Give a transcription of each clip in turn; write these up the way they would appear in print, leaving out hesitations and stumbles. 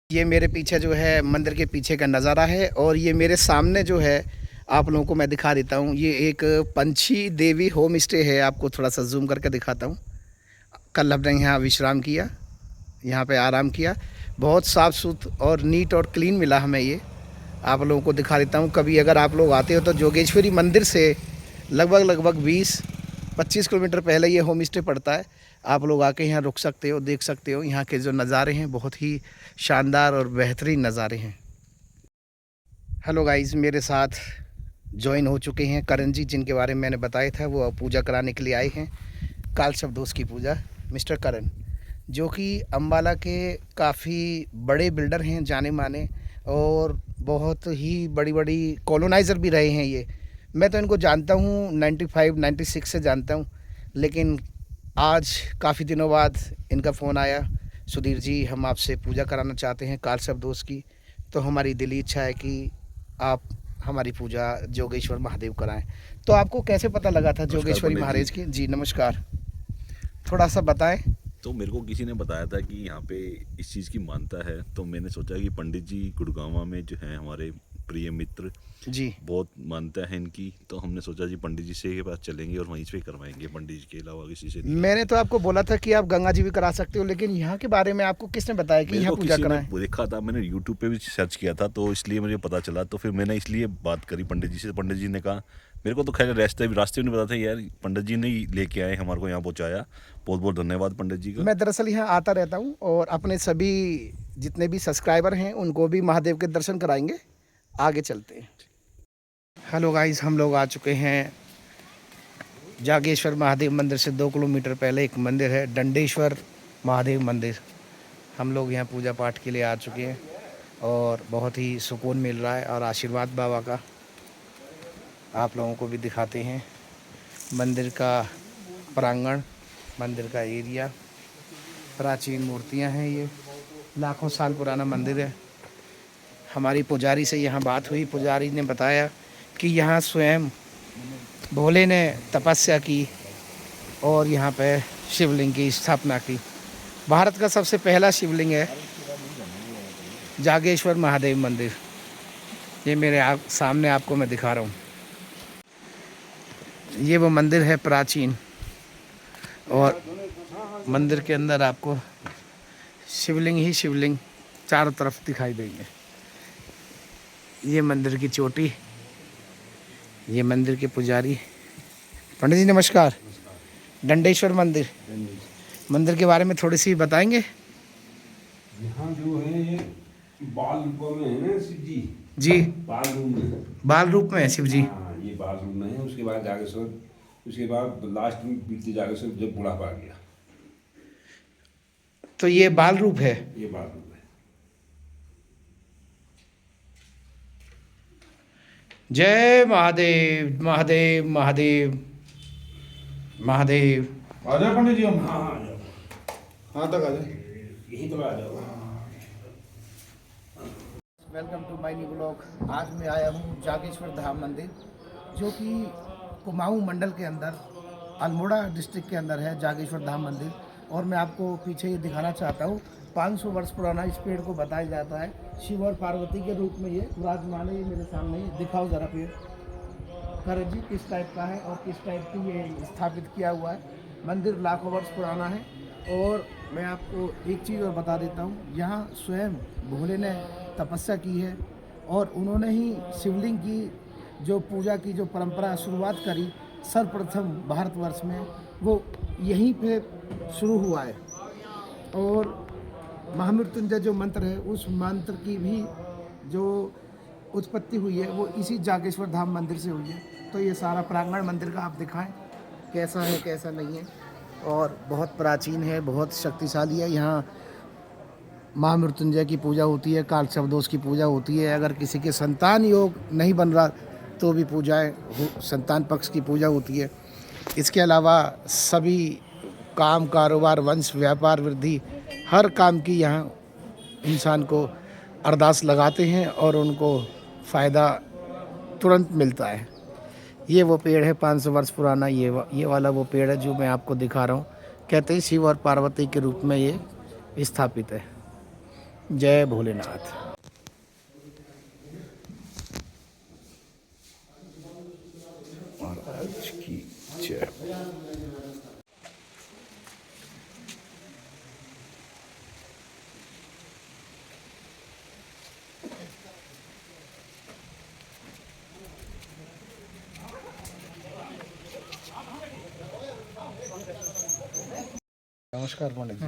ये मेरे पीछे जो है मंदिर के पीछे का नज़ारा है और ये मेरे सामने जो है आप लोगों को मैं दिखा देता हूँ। ये एक पंछी देवी होम स्टे है। आपको थोड़ा सा जूम करके दिखाता हूँ। कल हमने यहाँ विश्राम किया, यहाँ पे आराम किया। बहुत साफ़ सुथरा और नीट और क्लीन मिला हमें। ये आप लोगों को दिखा देता हूँ। कभी अगर आप लोग आते हो तो जोगेश्वरी मंदिर से लगभग 20-25 किलोमीटर पहले ये होम स्टे पड़ता है। आप लोग आके यहाँ रुक सकते हो, देख सकते हो। यहाँ के जो नज़ारे हैं बहुत ही शानदार और बेहतरीन नज़ारे हैं। हेलो गाइस, मेरे साथ ज्वाइन हो चुके हैं करण जी, जिनके बारे में मैंने बताया था। वो पूजा कराने के लिए आए हैं, काल शब्दोस की पूजा। मिस्टर करण, जो कि अम्बाला के काफ़ी बड़े बिल्डर हैं, जाने माने, और बहुत ही बड़ी बड़ी कॉलोनाइज़र भी रहे हैं ये। मैं तो इनको जानता हूँ 95-96 से जानता हूँ, लेकिन आज काफ़ी दिनों बाद इनका फ़ोन आया, सुधीर जी हम आपसे पूजा कराना चाहते हैं काल शब्दोस की। तो हमारी दिली इच्छा है कि आप हमारी पूजा जोगेश्वर महादेव कराएं। तो आपको कैसे पता लगा था नमस्कार जोगेश्वरी पंडित जी। महाराज की? जी नमस्कार, थोड़ा सा बताएं। तो मेरे को किसी ने बताया था कि यहाँ पे इस चीज़ की मान्यता है, तो मैंने सोचा कि पंडित जी गुड़गांव में जो हैं हमारे प्रिय मित्र, जी बहुत मान्यता है इनकी, तो हमने सोचा जी पंडित जी से के पास चलेंगे और वहीं पे करवाएंगे, पंडित जी के अलावा किसी से नहीं मैंने कराएंगे। तो आपको बोला था कि आप गंगा जी भी करा सकते हो, लेकिन यहाँ के बारे में आपको किसने बताया कि मेरे यहाँ को पूजा किसी ने कराएं? देखा था, मैंने यूट्यूब पे भी सर्च किया था, तो इसलिए मुझे पता चला। तो फिर मैंने इसलिए बात करी पंडित जी से। पंडित जी ने कहा, मेरे को तो खैर रास्ते में नहीं पता था यार, पंडित जी ने ही लेके आए, हमारे को यहाँ पहुँचाया। बहुत बहुत धन्यवाद पंडित जी का। मैं दरअसल यहाँ आता रहता हूँ और अपने सभी जितने भी सब्सक्राइबर हैं उनको भी महादेव के दर्शन कराएंगे। आगे चलते हैं। हेलो गाइस, हम लोग आ चुके हैं जागेश्वर महादेव मंदिर से 2 किलोमीटर पहले एक मंदिर है, दंडेश्वर महादेव मंदिर। हम लोग यहाँ पूजा पाठ के लिए आ चुके हैं और बहुत ही सुकून मिल रहा है और आशीर्वाद बाबा का आप लोगों को भी दिखाते हैं। मंदिर का प्रांगण, मंदिर का एरिया, प्राचीन मूर्तियाँ हैं। ये लाखों साल पुराना मंदिर है। हमारी पुजारी से यहाँ बात हुई, पुजारी ने बताया कि यहाँ स्वयं भोले ने तपस्या की और यहाँ पे शिवलिंग की स्थापना की। भारत का सबसे पहला शिवलिंग है जागेश्वर महादेव मंदिर। ये मेरे सामने आपको मैं दिखा रहा हूँ। ये वो मंदिर है प्राचीन, और मंदिर के अंदर आपको शिवलिंग ही शिवलिंग चारों तरफ दिखाई देंगे। ये मंदिर की चोटी, ये मंदिर के पुजारी। पंडित जी नमस्कार। दंडेश्वर मंदिर, मंदिर के बारे में थोड़ी सी बताएंगे? यहाँ जो है ये बाल रूप में है ना शिव जी। जी, बाल रूप में, बाल रूप में है शिव जी। हाँ ये बाल रूप में है। उसके बाद जागेश्वर, उसके बाद लास्ट में बीते जागेश्वर जब बुढ़ापा आ गया, तो ये बाल रूप है। ये बाल रूप है। जय महादेव महादेव महादेव महादेव। आ जाओ पंडित जी, हम हाँ हाँ जाओ, हाँ तक आ जाओ। यहीं तो आ जाओ। Welcome to my new blog. आज मैं आया हूँ जागेश्वर धाम मंदिर, जो कि कुमाऊं मंडल के अंदर अल्मोड़ा डिस्ट्रिक्ट के अंदर है जागेश्वर धाम मंदिर। और मैं आपको पीछे ये दिखाना चाहता हूँ, 500 वर्ष पुराना इस पेड़ को बताया जाता है। शिव और पार्वती के रूप में ये विराजमान है। ये मेरे सामने, दिखाओ ज़रा पेड़ करण जी किस टाइप का है और किस टाइप की ये स्थापित किया हुआ है। मंदिर लाखों वर्ष पुराना है। और मैं आपको एक चीज़ और बता देता हूँ, यहाँ स्वयं भोले ने तपस्या की है और उन्होंने ही शिवलिंग की जो पूजा की जो परंपरा शुरुआत करी सर्वप्रथम भारतवर्ष में, वो यहीं पे शुरू हुआ है। और महामृत्युंजय जो मंत्र है, उस मंत्र की भी जो उत्पत्ति हुई है वो इसी जागेश्वर धाम मंदिर से हुई है। तो ये सारा प्रांगण मंदिर का आप दिखाएं कैसा है कैसा नहीं है। और बहुत प्राचीन है, बहुत शक्तिशाली है। यहाँ महामृत्युंजय की पूजा होती है, काल शब्दोस की पूजा होती है। अगर किसी के संतान योग नहीं बन रहा तो भी पूजाएं संतान पक्ष की पूजा होती है। इसके अलावा सभी काम, कारोबार, वंश, व्यापार, वृद्धि, हर काम की यहाँ इंसान को अरदास लगाते हैं और उनको फ़ायदा तुरंत मिलता है। ये वो पेड़ है 500 वर्ष पुराना। ये वाला वो पेड़ है जो मैं आपको दिखा रहा हूँ। कहते हैं शिव और पार्वती के रूप में ये स्थापित है। जय भोलेनाथ। महाराज की जय। नमस्कार पंडित जी।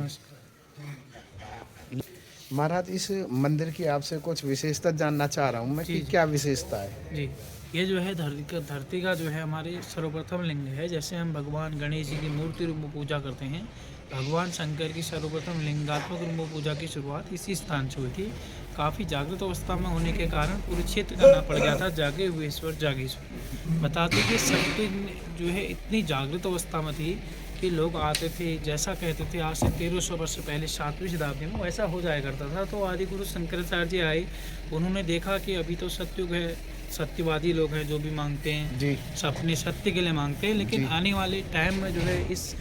महाराज, इस मंदिर की आपसे कुछ विशेषता जानना चाह रहा हूँ मैं कि क्या विशेषता है। जी, ये जो है धरती का जो है हमारे सर्वप्रथम लिंग है। जैसे हम भगवान गणेश जी की मूर्ति रूप में पूजा करते हैं, भगवान शंकर की सर्वप्रथम लिंगात्मक रूप में पूजा की शुरुआत इसी स्थान से हुई थी। काफ़ी जागृत अवस्था में होने के कारण पूरे क्षेत्र का नाम पड़ गया था जागे हुए ईश्वर जागेश्वर। बताते कि शक्ति जो है इतनी जागृत अवस्था में थी कि लोग आते थे, जैसा कहते थे आज से 1300 वर्ष पहले 7वीं शताब्दी में वैसा हो जाया करता था। तो आदि गुरु शंकराचार्य जी आए, उन्होंने देखा कि अभी तो सत्युग है, सत्यवादी लोग हैं जो भी मांगते हैं जी। अपने सत्य के लिए मांगते हैं, लेकिन आने वाले टाइम में जो है इस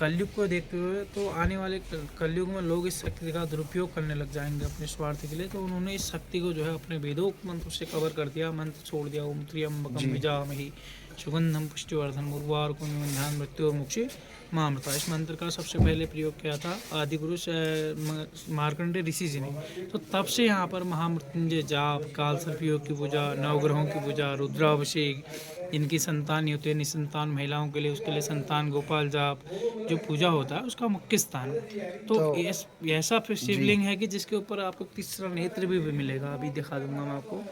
कलयुग को देखते हुए तो आने वाले कलयुग में लोग इस शक्ति का दुरुपयोग करने लग जाएंगे अपने स्वार्थ के लिए। तो उन्होंने इस शक्ति को जो है अपने वेदोक्त मंत्र से कवर कर दिया, मंत्र छोड़ दिया। ओम त्र्यंबकम यजामहे सुगंधम पुष्टिवर्धन उर्वारुकम ध्यान मृत्यु और मुक्षे मामृता। इस मंत्र का सबसे पहले प्रयोग किया था आदि गुरु मार्कंडेय ऋषि जी ने। तो तब से यहाँ पर महामृत्युंजय जाप, काल सर्पयोग की पूजा, नवग्रहों की पूजा, रुद्राभिषेक, इनकी संतान होती है निसंतान महिलाओं के लिए, उसके लिए संतान गोपाल जाप जो पूजा होता है उसका मुख्य स्थान है। तो ऐसा शिवलिंग है कि जिसके ऊपर आपको तीसरा नेत्र भी मिलेगा, अभी दिखा दूंगा मैं आपको।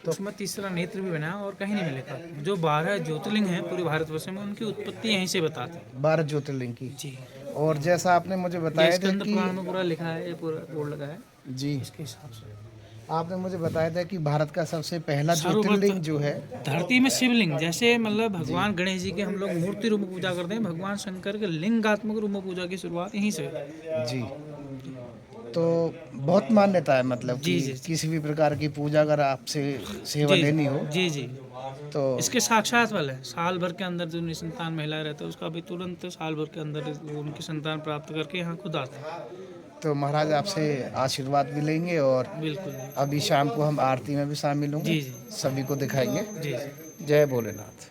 तो उसमें तीसरा नेत्र भी बना है और कहीं नहीं मिलेगा। जो 12 ज्योतिर्लिंग हैं पूरे भारतवर्ष में, उनकी उत्पत्ति यहीं से बताते हैं। 12 ज्योतिर्लिंग की। जी। और जैसा आपने मुझे बताया था स्कंद कि पुराण में पूरा लिखा है, ये पूरा बोर्ड लगा है जी, इसके हिसाब से। आपने मुझे बताया था कि भारत का सबसे पहला ज्योतिर्लिंग जो है धरती में शिवलिंग, जैसे मतलब भगवान गणेश जी के हम लोग मूर्ति रूप में पूजा करते हैं, भगवान शंकर के लिंगात्मक रूप में पूजा की शुरुआत यहीं से जी। तो बहुत मान्यता है, मतलब कि जी। किसी भी प्रकार की पूजा अगर आपसे सेवा लेनी हो जी जी तो इसके साक्षात फल है। साल भर के अंदर जो निसंतान महिला रहता है उसका भी तुरंत साल भर के अंदर उनकी संतान प्राप्त करके यहाँ खुद आते हैं। तो महाराज आपसे आशीर्वाद भी लेंगे और बिल्कुल। अभी शाम को हम आरती में भी शामिल होंगे, जी। सभी को दिखाएंगे। जी। जय भोलेनाथ।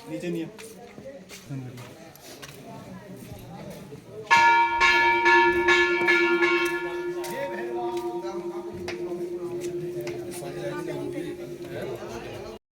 नीचे नहीं है।